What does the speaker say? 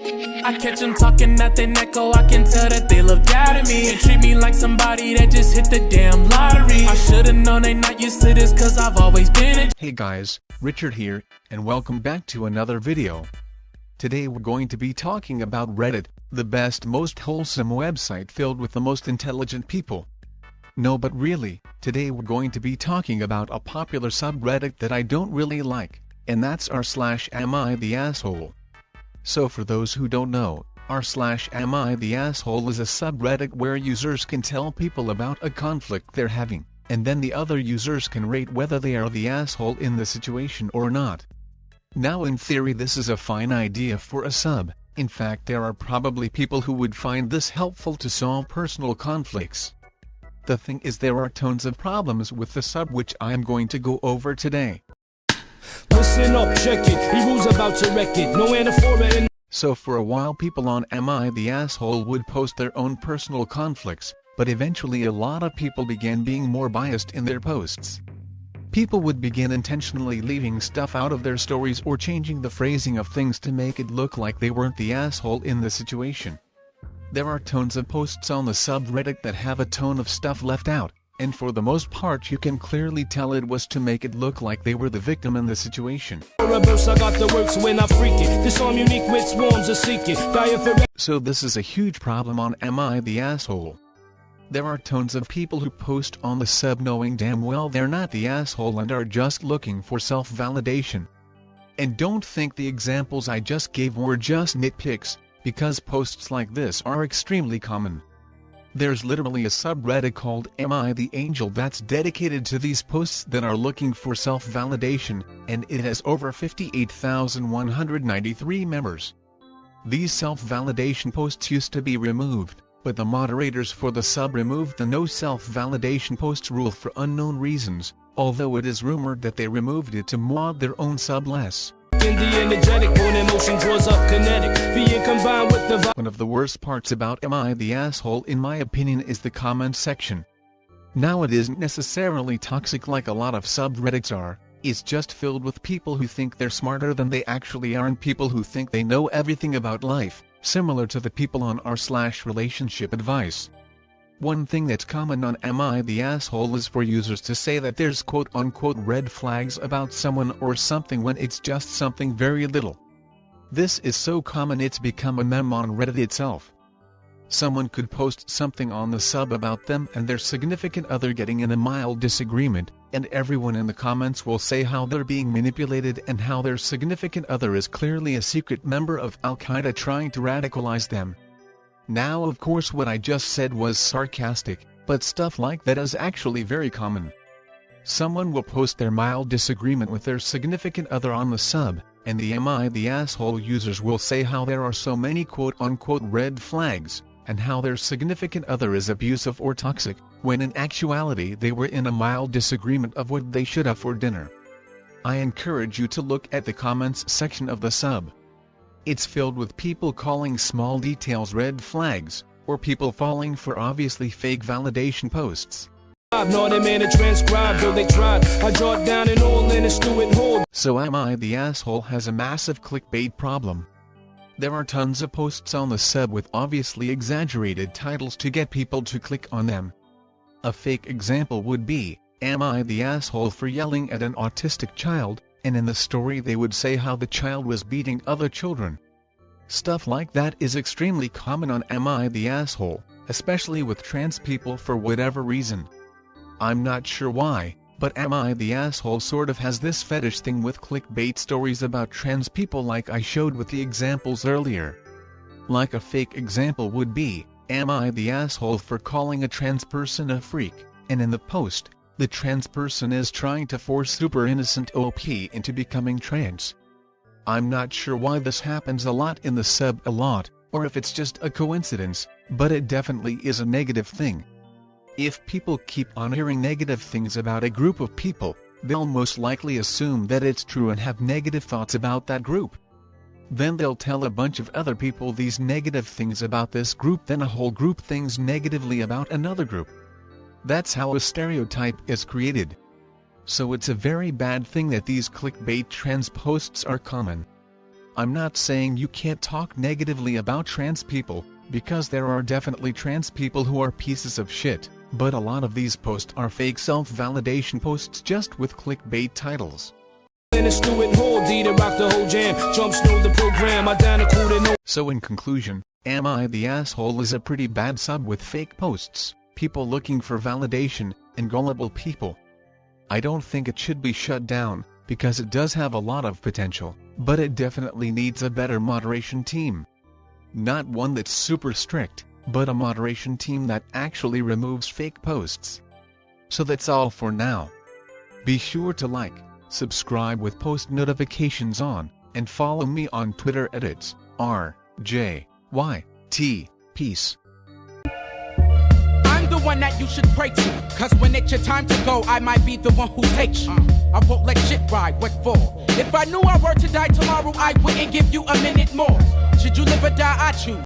I catch them talking at their neck, oh, I can tell that they look down at me and treat me like somebody that just hit the damn lottery. I should've known they not used to this, cause I've always been a— Hey guys, Richard here, and welcome back to another video. Today we're going to be talking about Reddit, the best, most wholesome website filled with the most intelligent people. No, but really, today we're going to be talking about a popular subreddit that I don't really like, and that's r/AmITheAsshole. So for those who don't know, r/AmITheAsshole is a subreddit where users can tell people about a conflict they're having, and then the other users can rate whether they are the asshole in the situation or not. Now in theory this is a fine idea for a sub. In fact, there are probably people who would find this helpful to solve personal conflicts. The thing is, there are tons of problems with the sub which I am going to go over today. Listen up, check it, Evil's about to wreck it, no anaphora in. So for a while people on AmITheAsshole would post their own personal conflicts, but eventually a lot of people began being more biased in their posts. People would begin intentionally leaving stuff out of their stories or changing the phrasing of things to make it look like they weren't the asshole in the situation. There are tons of posts on the subreddit that have a ton of stuff left out, and for the most part you can clearly tell it was to make it look like they were the victim in the situation. So this is a huge problem on AmITheAsshole. There are tons of people who post on the sub knowing damn well they're not the asshole and are just looking for self-validation. And don't think the examples I just gave were just nitpicks, because posts like this are extremely common. There's literally a subreddit called AmITheAsshole that's dedicated to these posts that are looking for self-validation, and it has over 58,193 members. These self-validation posts used to be removed, but the moderators for the sub removed the no self-validation posts rule for unknown reasons, although it is rumored that they removed it to mod their own sub less. One of the worst parts about AmITheAsshole in my opinion is the comment section. Now it isn't necessarily toxic like a lot of subreddits are, it's just filled with people who think they're smarter than they actually are and people who think they know everything about life, similar to the people on r/relationship advice. One thing that's common on AmITheAsshole is for users to say that there's quote-unquote red flags about someone or something when it's just something very little. This is so common it's become a meme on Reddit itself. Someone could post something on the sub about them and their significant other getting in a mild disagreement, and everyone in the comments will say how they're being manipulated and how their significant other is clearly a secret member of AITA trying to radicalize them. Now of course what I just said was sarcastic, but stuff like that is actually very common. Someone will post their mild disagreement with their significant other on the sub, and the AmITheAsshole users will say how there are so many quote-unquote red flags, and how their significant other is abusive or toxic, when in actuality they were in a mild disagreement of what they should have for dinner. I encourage you to look at the comments section of the sub. It's filled with people calling small details red flags, or people falling for obviously fake validation posts. So AmITheAsshole has a massive clickbait problem. There are tons of posts on the sub with obviously exaggerated titles to get people to click on them. A fake example would be, AmITheAsshole for yelling at an autistic child, and in the story they would say how the child was beating other children. Stuff like that is extremely common on AmITheAsshole, especially with trans people for whatever reason. I'm not sure why, but AmITheAsshole sort of has this fetish thing with clickbait stories about trans people like I showed with the examples earlier. Like a fake example would be, AmITheAsshole for calling a trans person a freak, and in the post, the trans person is trying to force super innocent OP into becoming trans. I'm not sure why this happens a lot in the sub or if it's just a coincidence, but it definitely is a negative thing. If people keep on hearing negative things about a group of people, they'll most likely assume that it's true and have negative thoughts about that group. Then they'll tell a bunch of other people these negative things about this group, then a whole group thinks negatively about another group. That's how a stereotype is created. So it's a very bad thing that these clickbait trans posts are common. I'm not saying you can't talk negatively about trans people, because there are definitely trans people who are pieces of shit, but a lot of these posts are fake self-validation posts just with clickbait titles. So in conclusion, Am I the Asshole is a pretty bad sub with fake posts, people looking for validation, and gullible people. I don't think it should be shut down, because it does have a lot of potential, but it definitely needs a better moderation team. Not one that's super strict, but a moderation team that actually removes fake posts. So that's all for now. Be sure to like, subscribe with post notifications on, and follow me on Twitter at @RJYT. Peace. I'm the one that you should pray to, cause when it's your time to go, I might be the one who takes you. I won't let shit ride, what for? If I knew I were to die tomorrow, I wouldn't give you a minute more. Should you live or die, I choose.